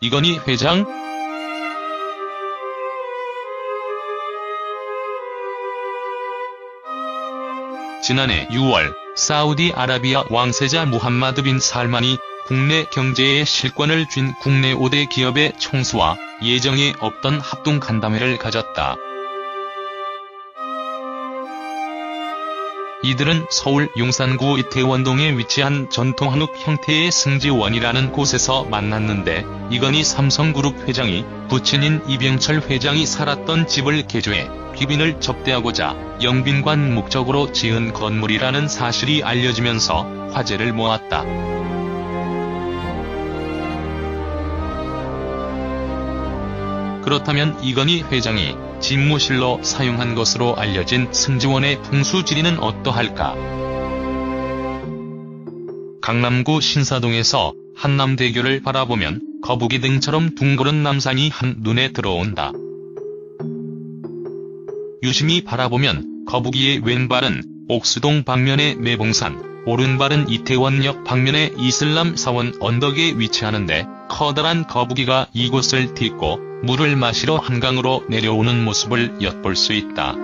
이건희 회장? 지난해 6월 사우디아라비아 왕세자 무함마드 빈 살만이 국내 경제에 실권을 쥔 국내 5대 기업의 총수와 예정에 없던 합동 간담회를 가졌다. 이들은 서울 용산구 이태원동에 위치한 전통 한옥 형태의 승지원이라는 곳에서 만났는데, 이건희 삼성그룹 회장이 부친인 이병철 회장이 살았던 집을 개조해 귀빈을 접대하고자 영빈관 목적으로 지은 건물이라는 사실이 알려지면서 화제를 모았다. 그렇다면 이건희 회장이 집무실로 사용한 것으로 알려진 승지원의 풍수지리는 어떠할까? 강남구 신사동에서 한남대교를 바라보면 거북이 등처럼 둥그런 남산이 한눈에 들어온다. 유심히 바라보면 거북이의 왼발은 옥수동 방면의 매봉산, 오른발은 이태원역 방면의 이슬람 사원 언덕에 위치하는데, 커다란 거북이가 이곳을 딛고 물을 마시러 한강으로 내려오는 모습을 엿볼 수 있다.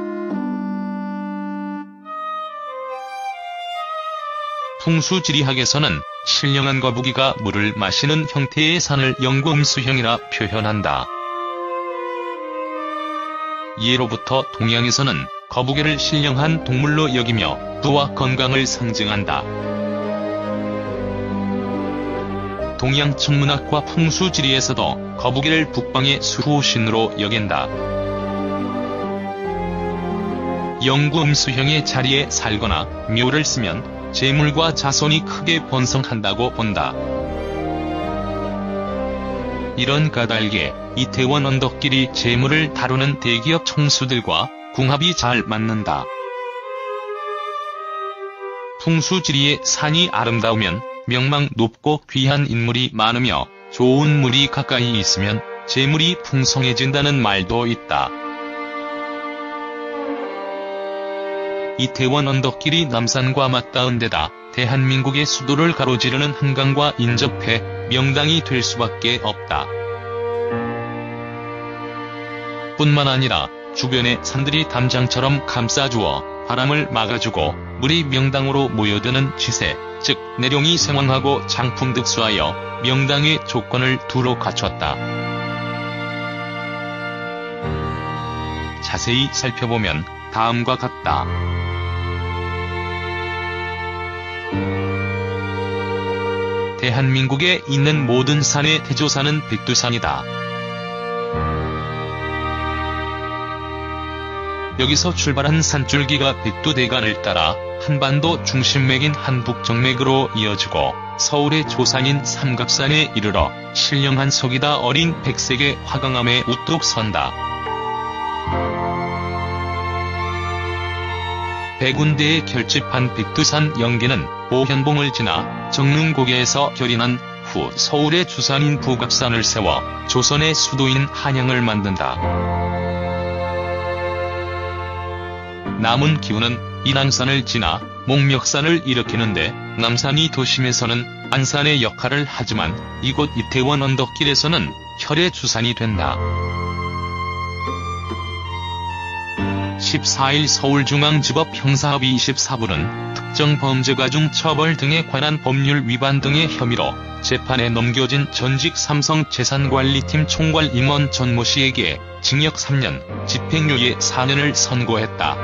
풍수지리학에서는 신령한 거북이가 물을 마시는 형태의 산을 영구음수형이라 표현한다. 예로부터 동양에서는 거북이를 신령한 동물로 여기며 부와 건강을 상징한다. 동양 천문학과 풍수지리에서도 거북이를 북방의 수호신으로 여긴다. 영구음수형의 자리에 살거나 묘를 쓰면 재물과 자손이 크게 번성한다고 본다. 이런 까닭에 이태원 언덕길이 재물을 다루는 대기업 총수들과 궁합이 잘 맞는다. 풍수지리의 산이 아름다우면 명망 높고 귀한 인물이 많으며 좋은 물이 가까이 있으면 재물이 풍성해진다는 말도 있다. 이태원 언덕길이 남산과 맞닿은 데다 대한민국의 수도를 가로지르는 한강과 인접해 명당이 될 수밖에 없다. 뿐만 아니라 주변의 산들이 담장처럼 감싸주어 바람을 막아주고 물이 명당으로 모여드는 지세, 즉 내룡이 생황하고 장풍득수하여 명당의 조건을 두루 갖췄다. 자세히 살펴보면 다음과 같다. 대한민국에 있는 모든 산의 대조산은 백두산이다. 여기서 출발한 산줄기가 백두대간을 따라 한반도 중심맥인 한북정맥으로 이어지고 서울의 조상인 삼각산에 이르러 신령한 석이다 어린 백색의 화강암에 우뚝 선다. 100군데에 결집한 백두산 영계는 보현봉을 지나 정릉고개에서 결인한 후 서울의 주산인 북악산을 세워 조선의 수도인 한양을 만든다. 남은 기운은 인왕산을 지나 목멱산을 일으키는데, 남산이 도심에서는 안산의 역할을 하지만 이곳 이태원 언덕길에서는 혈의 주산이 된다. 14일 서울중앙지법 형사합의 24부는 특정 범죄가 중 처벌 등에 관한 법률 위반 등의 혐의로 재판에 넘겨진 전직 삼성재산관리팀 총괄 임원 전모 씨에게 징역 3년, 집행유예 4년을 선고했다.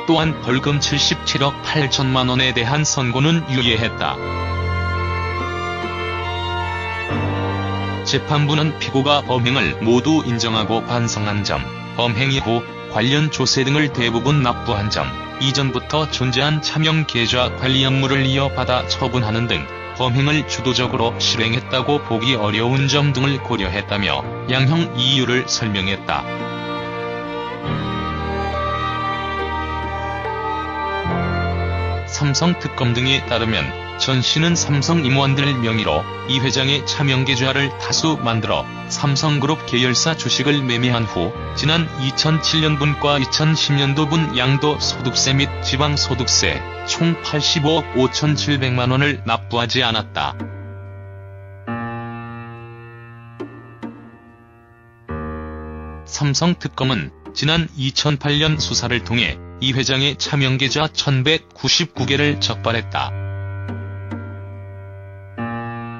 또한 벌금 77억 8천만 원에 대한 선고는 유예했다. 재판부는 피고가 범행을 모두 인정하고 반성한 점, 범행 이후 관련 조세 등을 대부분 납부한 점, 이전부터 존재한 차명 계좌 관리 업무를 이어받아 처분하는 등 범행을 주도적으로 실행했다고 보기 어려운 점 등을 고려했다며 양형 이유를 설명했다. 삼성특검 등에 따르면 전 씨는 삼성 임원들 명의로 이 회장의 차명계좌를 다수 만들어 삼성그룹 계열사 주식을 매매한 후 지난 2007년분과 2010년도분 양도소득세 및 지방소득세 총 85억 5,700만 원을 납부하지 않았다. 삼성특검은 지난 2008년 수사를 통해 이 회장의 차명계좌 1199개를 적발했다.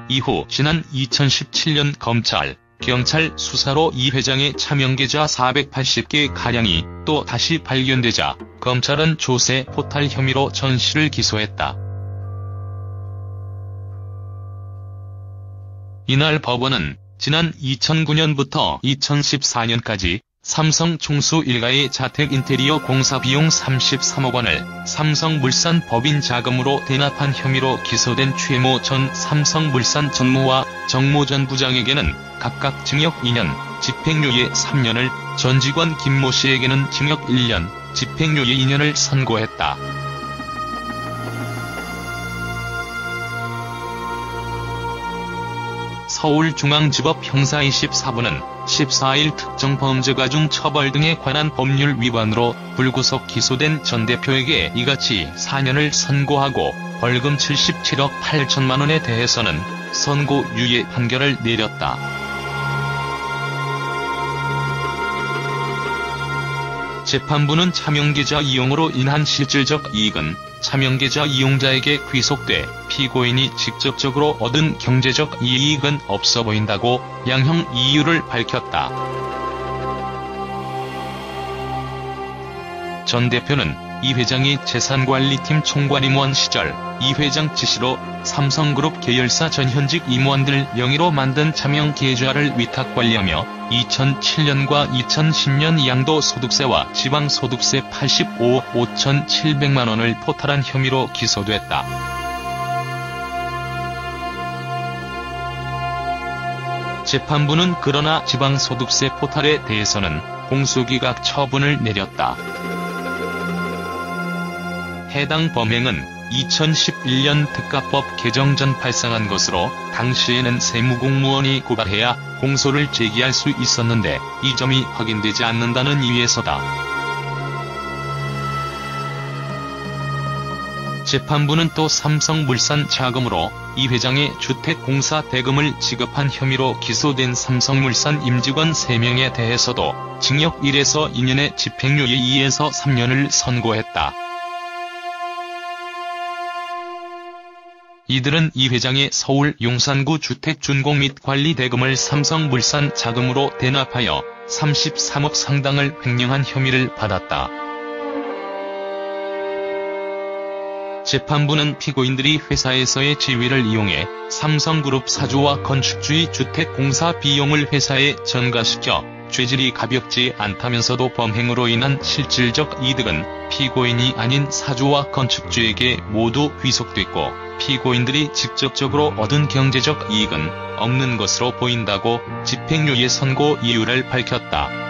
이후 지난 2017년 검찰, 경찰 수사로 이 회장의 차명계좌 480개가량이 또 다시 발견되자 검찰은 조세 포탈 혐의로 전 씨를 기소했다. 이날 법원은 지난 2009년부터 2014년까지 삼성 총수 일가의 자택 인테리어 공사 비용 33억 원을 삼성물산 법인 자금으로 대납한 혐의로 기소된 최모 전 삼성물산 전무와 정모 전 부장에게는 각각 징역 2년, 집행유예 3년을, 전 직원 김모 씨에게는 징역 1년, 집행유예 2년을 선고했다. 서울중앙지법 형사 24부는 14일 특정범죄가 중 처벌 등에 관한 법률 위반으로 불구속 기소된 전 대표에게 이같이 4년을 선고하고 벌금 77억 8천만 원에 대해서는 선고유예 판결을 내렸다. 재판부는 차명계좌 이용으로 인한 실질적 이익은 차명계좌 이용자에게 귀속돼 피고인이 직접적으로 얻은 경제적 이익은 없어 보인다고 양형 이유를 밝혔다. 전 대표는 이 회장이 재산관리팀 총괄임원 시절 이 회장 지시로 삼성그룹 계열사 전현직 임원들 명의로 만든 차명계좌를 위탁관리하며 2007년과 2010년 양도소득세와 지방소득세 85억 5,700만 원을 포탈한 혐의로 기소됐다. 재판부는 그러나 지방소득세 포탈에 대해서는 공소기각 처분을 내렸다. 해당 범행은 2011년 특가법 개정 전 발생한 것으로 당시에는 세무공무원이 고발해야 공소를 제기할 수 있었는데 이 점이 확인되지 않는다는 이유에서다. 재판부는 또 삼성물산 자금으로 이 회장의 주택공사 대금을 지급한 혐의로 기소된 삼성물산 임직원 3명에 대해서도 징역 1에서 2년에 집행유예 2에서 3년을 선고했다. 이들은 이 회장의 서울 용산구 주택 준공 및 관리 대금을 삼성물산 자금으로 대납하여 33억 상당을 횡령한 혐의를 받았다. 재판부는 피고인들이 회사에서의 지위를 이용해 삼성그룹 사주와 건축주의 주택공사 비용을 회사에 전가시켜 죄질이 가볍지 않다면서도 범행으로 인한 실질적 이득은 피고인이 아닌 사주와 건축주에게 모두 귀속됐고 피고인들이 직접적으로 얻은 경제적 이익은 없는 것으로 보인다고 집행유예 선고 이유를 밝혔다.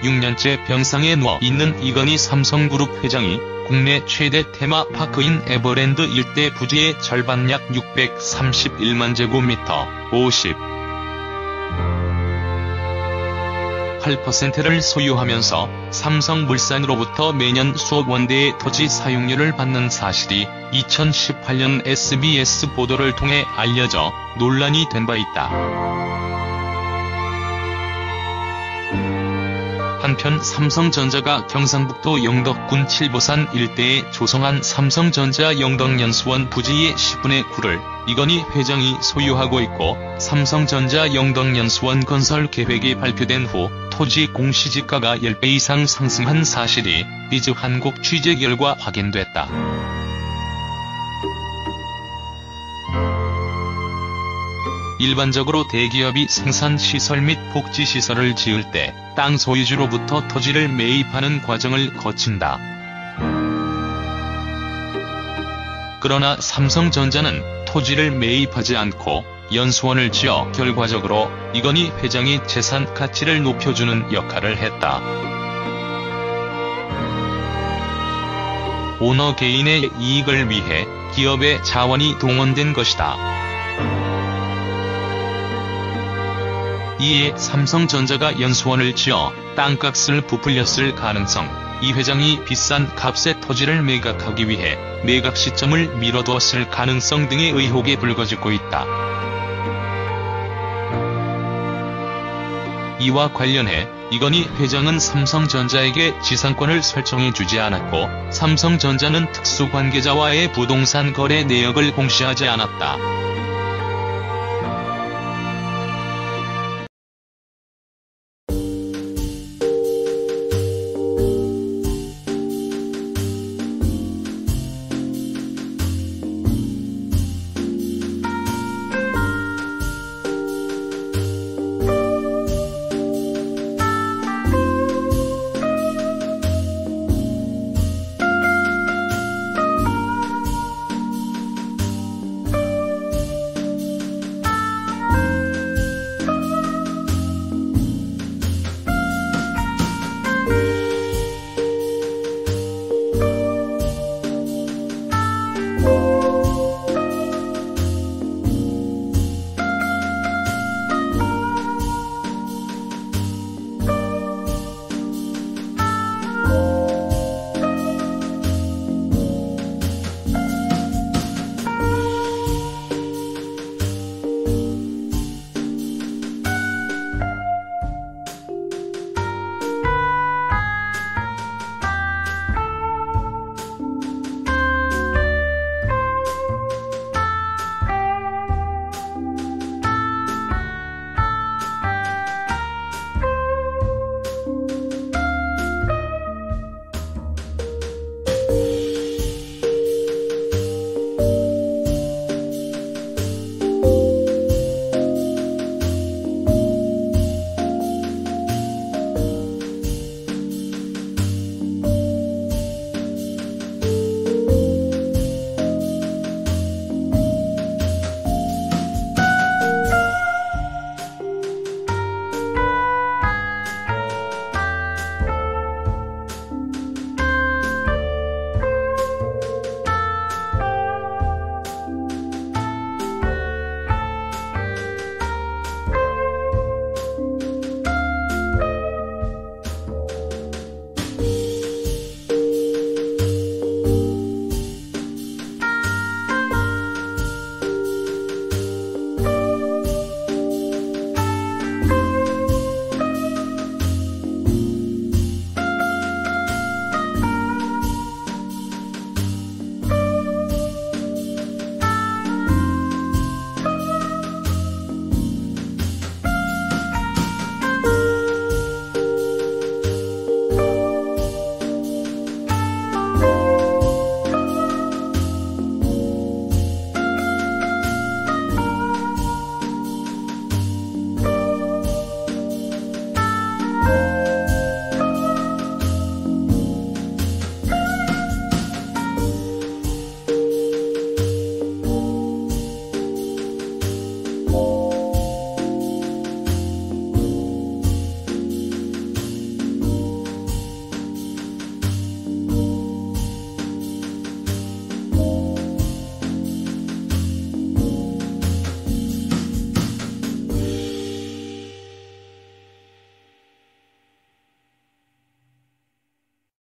(6년째) 병상에 누워 있는 이건희 삼성그룹 회장이 국내 최대 테마파크인 에버랜드 일대 부지의 절반 약 631만 제곱미터 (58%를) 소유하면서 삼성물산으로부터 매년 수억 원대의 토지 사용료를 받는 사실이 2018년 SBS 보도를 통해 알려져 논란이 된 바 있다. 한편 삼성전자가 경상북도 영덕군 칠보산 일대에 조성한 삼성전자 영덕연수원 부지의 10분의 9를 이건희 회장이 소유하고 있고 삼성전자 영덕연수원 건설 계획이 발표된 후 토지 공시지가가 10배 이상 상승한 사실이 비즈한국 취재 결과 확인됐다. 일반적으로 대기업이 생산시설 및 복지시설을 지을 때 땅 소유주로부터 토지를 매입하는 과정을 거친다. 그러나 삼성전자는 토지를 매입하지 않고 연수원을 지어 결과적으로 이건희 회장이 재산 가치를 높여주는 역할을 했다. 오너 개인의 이익을 위해 기업의 자원이 동원된 것이다. 이에 삼성전자가 연수원을 지어 땅값을 부풀렸을 가능성, 이 회장이 비싼 값의 토지를 매각하기 위해 매각 시점을 미뤄두었을 가능성 등의 의혹이 불거지고 있다. 이와 관련해 이건희 회장은 삼성전자에게 지상권을 설정해주지 않았고 삼성전자는 특수관계자와의 부동산 거래 내역을 공시하지 않았다.